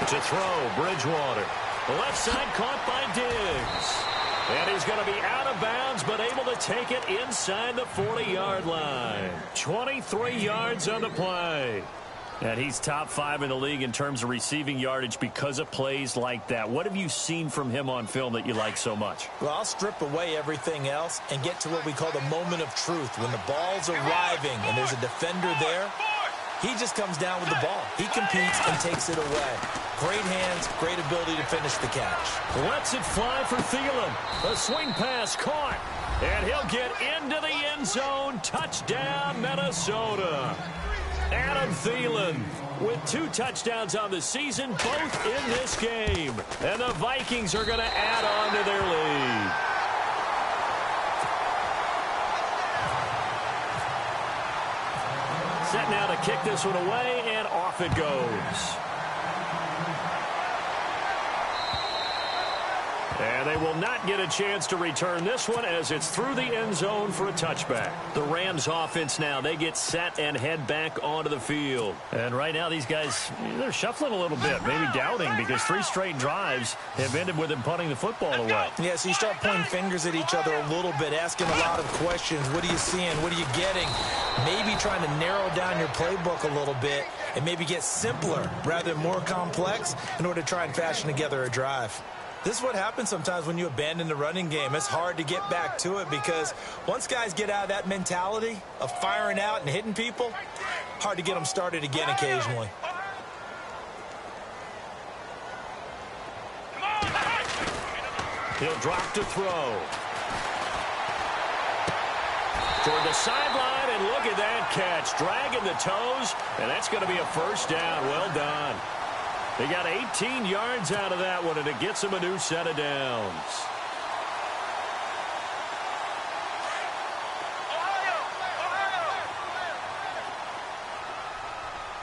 To throw, Bridgewater. The left side caught by Diggs. And he's going to be out of bounds, but able to take it inside the 40-yard line. 23 yards on the play. And he's top 5 in the league in terms of receiving yardage because of plays like that. What have you seen from him on film that you like so much? Well, I'll strip away everything else and get to what we call the moment of truth. When the ball's arriving and there's a defender there, he just comes down with the ball. He competes and takes it away. Great hands, great ability to finish the catch. Lets it fly for Thielen. A swing pass caught. And he'll get into the end zone. Touchdown, Minnesota. Adam Thielen with 2 touchdowns on the season, both in this game. And the Vikings are going to add on to their lead. Set now to kick this one away, and off it goes. And they will not get a chance to return this one as it's through the end zone for a touchback. The Rams offense now, they get set and head back onto the field. And right now these guys, they're shuffling a little bit, maybe doubting, because 3 straight drives have ended with them punting the football away. Yeah, so you start pointing fingers at each other a little bit, asking a lot of questions. What are you seeing? What are you getting? Maybe trying to narrow down your playbook a little bit and maybe get simpler rather than more complex in order to try and fashion together a drive. This is what happens sometimes when you abandon the running game. It's hard to get back to it because once guys get out of that mentality of firing out and hitting people, hard to get them started again occasionally. He'll drop to throw. Toward the sideline, and look at that catch. Dragging the toes, and that's going to be a first down. Well done. They got 18 yards out of that one, and it gets them a new set of downs.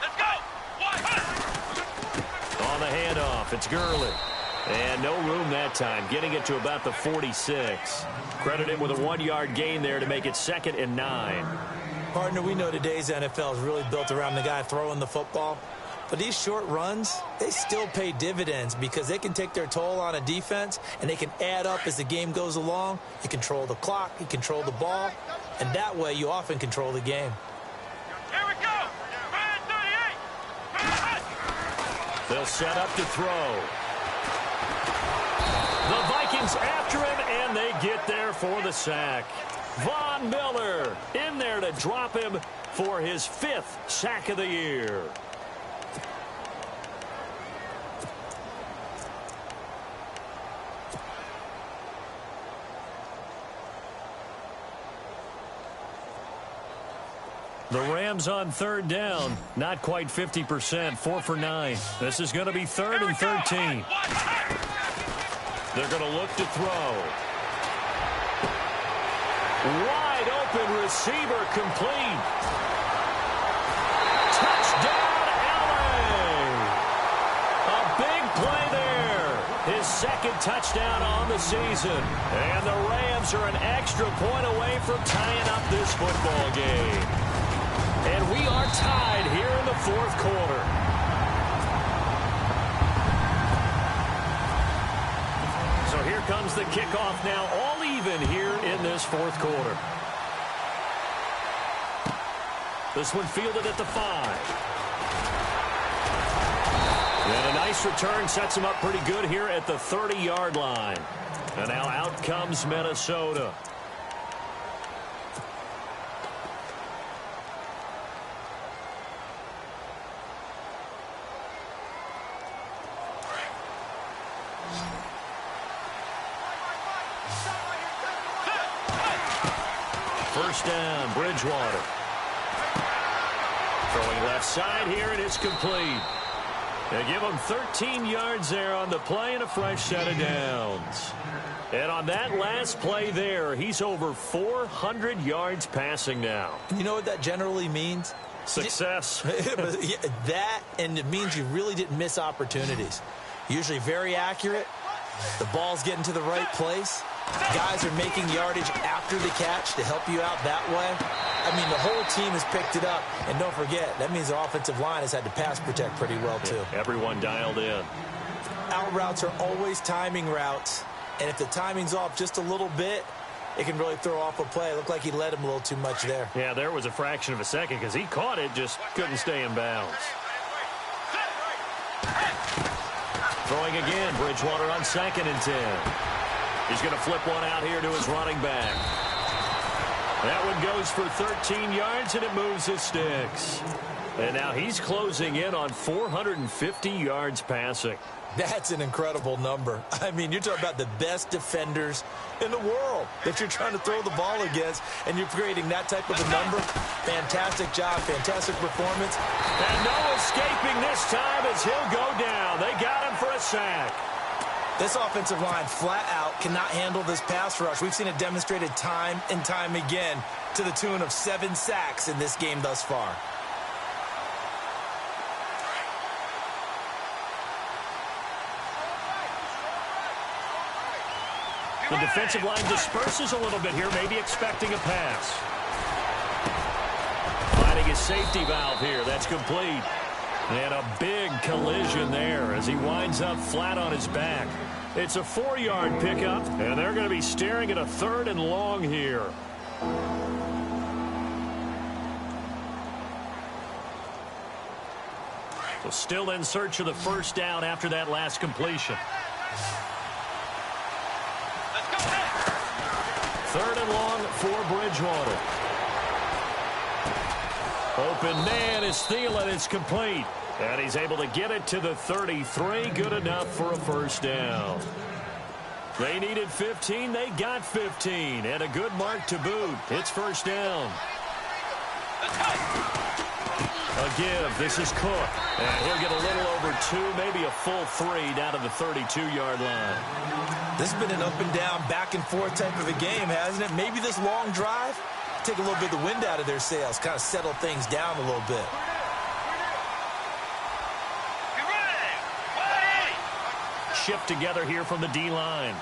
Let's go. On the handoff, it's Gurley. And no room that time, getting it to about the 46. Credit him with a 1-yard gain there to make it 2nd and 9. Partner, we know today's NFL is really built around the guy throwing the football. But these short runs, they still pay dividends because they can take their toll on a defense and they can add up as the game goes along. You control the clock, you control the ball, and that way you often control the game. Here we go. Man 38. They'll set up to throw. The Vikings after him, and they get there for the sack. Von Miller in there to drop him for his 5th sack of the year. The Rams on 3rd down, not quite 50%, 4 for 9. This is going to be 3rd and 13. They're going to look to throw. Wide open receiver complete. Touchdown, LA! A big play there. His 2nd touchdown on the season. And the Rams are an extra point away from tying up this football game. And we are tied here in the 4th quarter. So here comes the kickoff now, all even here in this 4th quarter. This one fielded at the 5. And a nice return sets him up pretty good here at the 30-yard line. And now out comes Minnesota. First down, Bridgewater. Throwing left side here, and it's complete. They give him 13 yards there on the play and a fresh set of downs. And on that last play there, he's over 400 yards passing now. You know what that generally means? Success. That, and it means you really didn't miss opportunities. Usually very accurate. The ball's getting to the right place. Guys are making yardage after the catch to help you out that way. I mean, the whole team has picked it up. And don't forget, that means the offensive line has had to pass protect pretty well, too. Everyone dialed in. Out routes are always timing routes. And if the timing's off just a little bit, it can really throw off a play. It looked like he led him a little too much there. Yeah, there was a fraction of a second because he caught it, just couldn't stay in bounds. Throwing again, Bridgewater on 2nd and 10. He's going to flip one out here to his running back. That one goes for 13 yards, and it moves his sticks. And now he's closing in on 450 yards passing. That's an incredible number. I mean, you're talking about the best defenders in the world that you're trying to throw the ball against, and you're creating that type of a number. Fantastic job, fantastic performance. And no escaping this time as he'll go down. They got him for a sack. This offensive line flat out cannot handle this pass rush. We've seen it demonstrated time and time again to the tune of 7 sacks in this game thus far. The defensive line disperses a little bit here, maybe expecting a pass. Finding his safety valve here. That's complete. And a big collision there as he winds up flat on his back. It's a 4-yard pickup, and they're going to be staring at a 3rd and long here. So still in search of the first down after that last completion. 3rd and long for Bridgewater. Open man is Thielen. It's complete. And he's able to get it to the 33. Good enough for a first down. They needed 15. They got 15. And a good mark to boot. It's first down. A give. This is Cook. And he'll get a little over 2, maybe a full 3 down to the 32-yard line. This has been an up and down, back and forth type of a game, hasn't it? Maybe this long drive, take a little bit of the wind out of their sails, kind of settle things down a little bit. Shift together here from the D-line.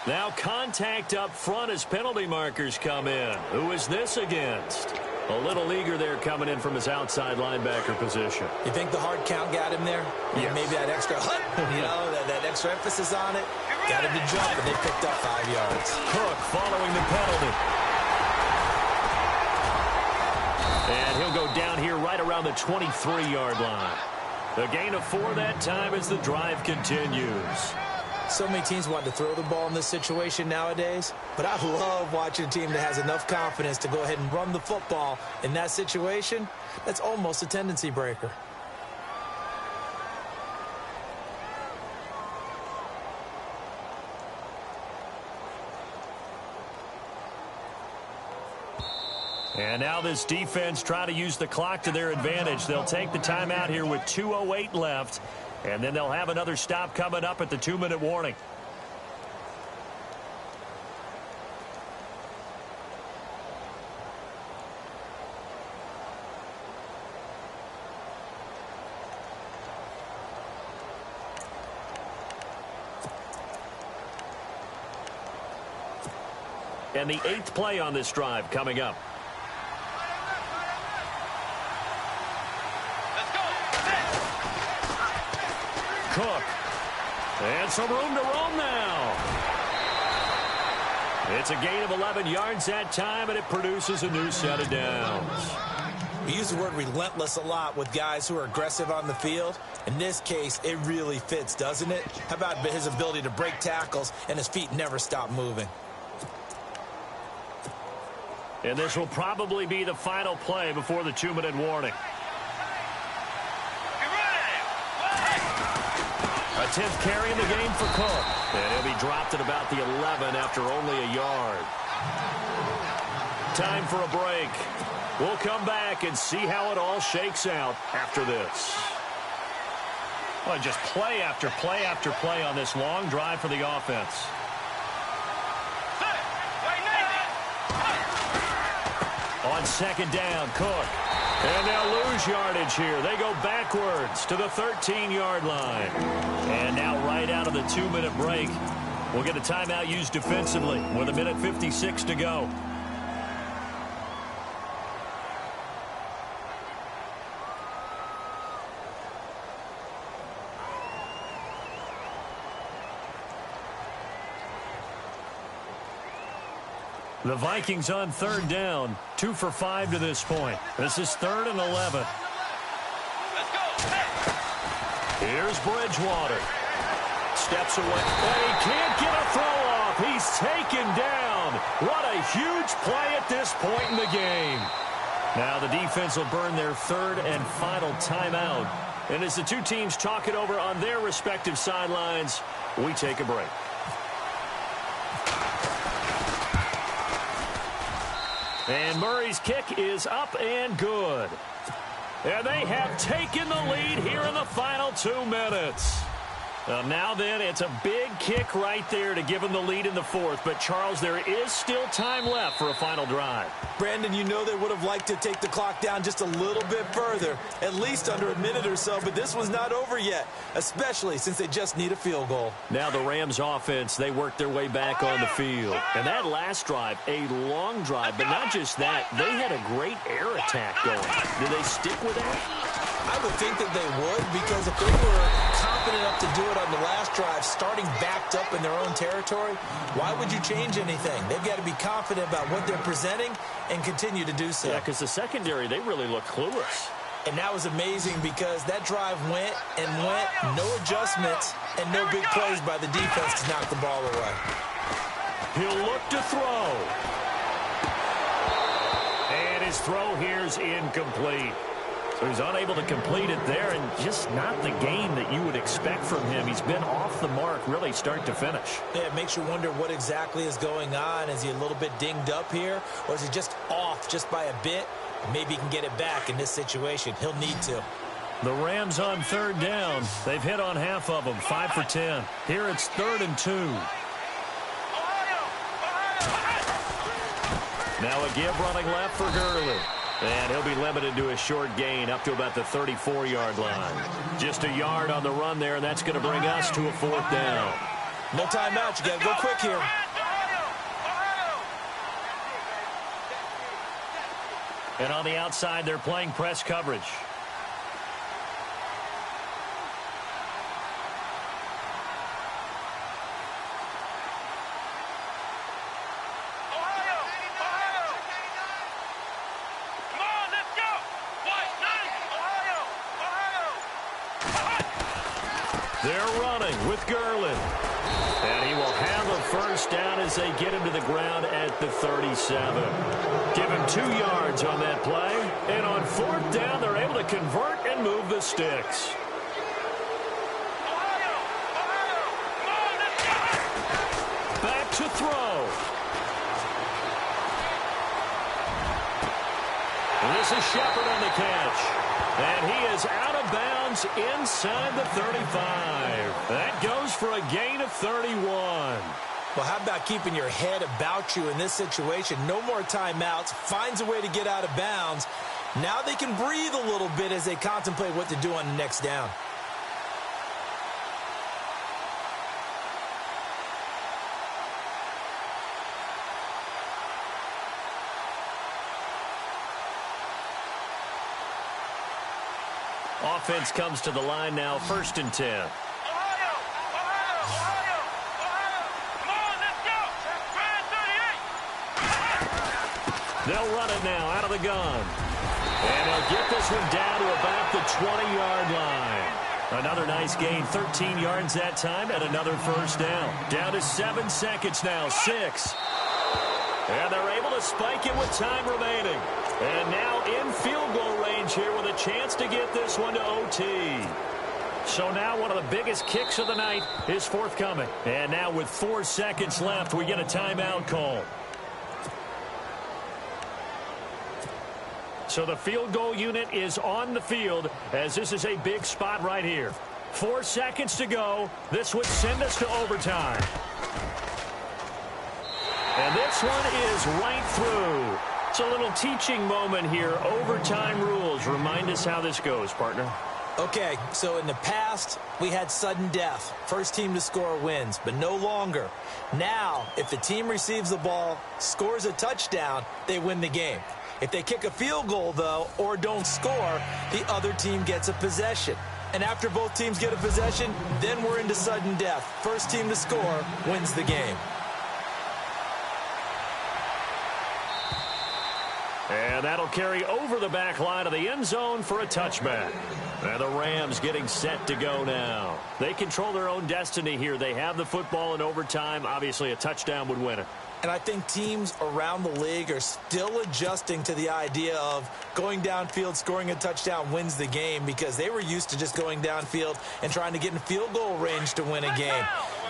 Now contact up front as penalty markers come in. Who is this against? A little eager there coming in from his outside linebacker position. You think the hard count got him there? Yes. Maybe that extra that extra emphasis on it got him to jump, and they picked up 5 yards. Cook following the penalty. And he'll go down here right around the 23-yard line. A gain of 4 that time as the drive continues. So many teams want to throw the ball in this situation nowadays, but I love watching a team that has enough confidence to go ahead and run the football in that situation. That's almost a tendency breaker. And now this defense try to use the clock to their advantage. They'll take the timeout here with 2:08 left. And then they'll have another stop coming up at the 2-minute warning. And the 8th play on this drive coming up. Cook. And some room to roam now. It's a gain of 11 yards that time, and it produces a new set of downs. We use the word relentless a lot with guys who are aggressive on the field. In this case, it really fits, doesn't it? How about his ability to break tackles and his feet never stop moving? And this will probably be the final play before the 2-minute warning. A 10th carry in the game for Cook. And he'll be dropped at about the 11 after only a yard. Time for a break. We'll come back and see how it all shakes out after this. Well, just play after play after play on this long drive for the offense. On second down, Cook. And they'll lose yardage here. They go backwards to the 13-yard line. And now right out of the 2-minute break, we'll get a timeout used defensively with 1:56 to go. The Vikings on third down, 2 for 5 to this point. This is 3rd and 11. Here's Bridgewater. Steps away. And he can't get a throw off. He's taken down. What a huge play at this point in the game. Now the defense will burn their 3rd and final timeout. And as the two teams talk it over on their respective sidelines, we take a break. And Murray's kick is up and good. And they have taken the lead here in the final 2 minutes. Now then, it's a big kick right there to give them the lead in the 4th. But, Charles, there is still time left for a final drive. Brandon, you know they would have liked to take the clock down just a little bit further, at least under a minute or so. But this one's not over yet, especially since they just need a field goal. Now the Rams offense, they work their way back on the field. And that last drive, a long drive. But not just that, they had a great air attack going. Do they stick with that? I would think that they would, because if they were confident enough to do it on the last drive, starting backed up in their own territory, why would you change anything? They've got to be confident about what they're presenting and continue to do so. Yeah, because the secondary, they really look clueless. And that was amazing because that drive went and went, no adjustments, and no big plays by the defense to knock the ball away. He'll look to throw. And his throw here's incomplete. So he's unable to complete it there, and just not the game that you would expect from him. He's been off the mark really start to finish. Yeah, it makes you wonder what exactly is going on. Is he a little bit dinged up here, or is he just off just by a bit? Maybe he can get it back in this situation. He'll need to. The Rams on third down. They've hit on half of them, 5 for 10. Here it's 3rd and 2. Now a give running left for Gurley. And he'll be limited to a short gain up to about the 34-yard line. Just a yard on the run there, and that's going to bring us to a 4th down. No timeout. You got to go quick here. And on the outside, they're playing press coverage. They're running with Gurley. And he will have a first down as they get him to the ground at the 37. Give him 2 yards on that play. And on 4th down, they're able to convert and move the sticks. Back to throw. And this is Shepard on the catch. And he is out of bounds inside the 35. That goes for a gain of 31. Well, how about keeping your head about you in this situation? No more timeouts. Finds a way to get out of bounds. Now they can breathe a little bit as they contemplate what to do on the next down. Offense comes to the line now, 1st and 10. They'll run it now out of the gun. And they'll get this one down to about the 20-yard line. Another nice gain, 13 yards that time, and another first down. Down to 7 seconds now, 6. And they're able to spike it with time remaining. And now in field goal range here with a chance to get this one to OT. So now one of the biggest kicks of the night is forthcoming. And now with 4 seconds left, we get a timeout call. So the field goal unit is on the field as this is a big spot right here. 4 seconds to go. This would send us to overtime. And this one is right through. It's a little teaching moment here. Overtime rules. Remind us how this goes, partner. Okay, so in the past, we had sudden death. First team to score wins, but no longer. Now, if the team receives the ball, scores a touchdown, they win the game. If they kick a field goal, though, or don't score, the other team gets a possession. And after both teams get a possession, then we're into sudden death. First team to score wins the game. And that'll carry over the back line of the end zone for a touchback. And the Rams getting set to go now. They control their own destiny here. They have the football in overtime. Obviously, a touchdown would win it. And I think teams around the league are still adjusting to the idea of going downfield, scoring a touchdown wins the game, because they were used to just going downfield and trying to get in field goal range to win a game.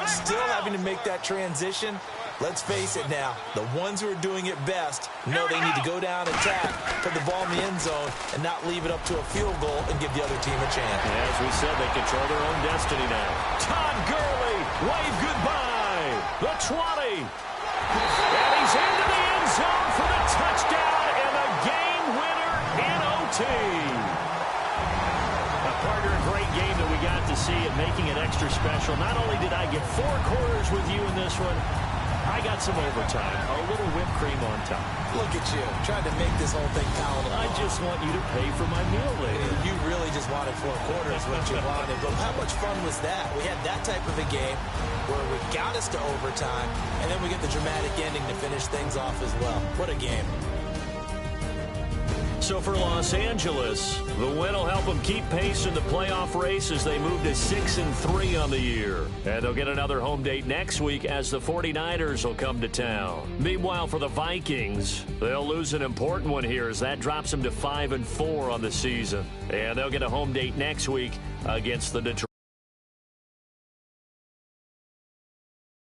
Still having to make that transition. Let's face it now, the ones who are doing it best know they need to go down, attack, put the ball in the end zone, and not leave it up to a field goal and give the other team a chance. As we said, they control their own destiny now. Todd Gurley, wave goodbye. The 20. And he's into the end zone for the touchdown and a game winner in OT. A partner, a great game that we got to see and making it extra special. Not only did I get 4 quarters with you in this one, I got some overtime, a little whipped cream on top. Look at you, trying to make this whole thing palatable. I just want you to pay for my meal later. You really just wanted 4 quarters, what you wanted. But how much fun was that? We had that type of a game where we got us to overtime, and then we get the dramatic ending to finish things off as well. What a game. So for Los Angeles, the win will help them keep pace in the playoff race as they move to 6-3 on the year. And they'll get another home date next week as the 49ers will come to town. Meanwhile, for the Vikings, they'll lose an important one here as that drops them to 5-4 on the season. And they'll get a home date next week against the Detroit